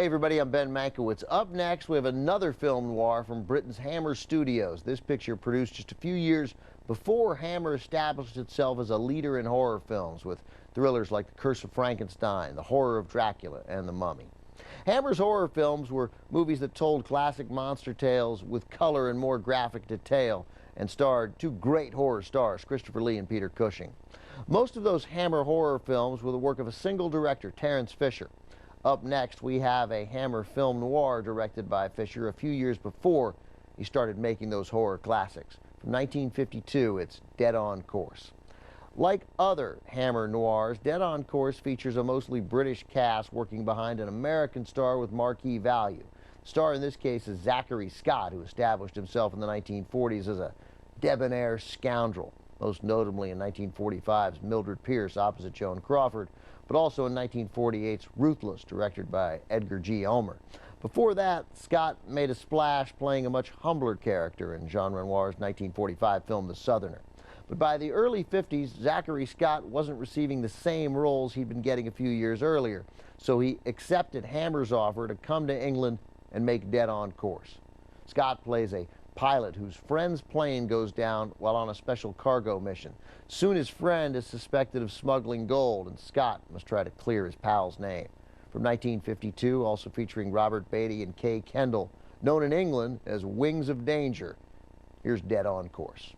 Hey everybody, I'm Ben Mankiewicz. Up next, we have another film noir from Britain's Hammer Studios. This picture produced just a few years before Hammer established itself as a leader in horror films with thrillers like The Curse of Frankenstein, The Horror of Dracula, and The Mummy. Hammer's horror films were movies that told classic monster tales with color and more graphic detail and starred two great horror stars, Christopher Lee and Peter Cushing. Most of those Hammer horror films were the work of a single director, Terence Fisher. Up next, we have a Hammer film noir directed by Fisher a few years before he started making those horror classics. From 1952, it's Dead on Course. Like other Hammer noirs, Dead on Course features a mostly British cast working behind an American star with marquee value. The star in this case is Zachary Scott, who established himself in the 1940s as a debonair scoundrel, most notably in 1945's Mildred Pierce opposite Joan Crawford, but also in 1948's Ruthless, directed by Edgar G. Ulmer. Before that, Scott made a splash playing a much humbler character in Jean Renoir's 1945 film The Southerner. But by the early 50s, Zachary Scott wasn't receiving the same roles he'd been getting a few years earlier, so he accepted Hammer's offer to come to England and make Dead on Course. Scott plays a pilot whose friend's plane goes down while on a special cargo mission. Soon his friend is suspected of smuggling gold, and Scott must try to clear his pal's name. From 1952, also featuring Robert Beatty and Kay Kendall, known in England as Wings of Danger, here's Dead on Course.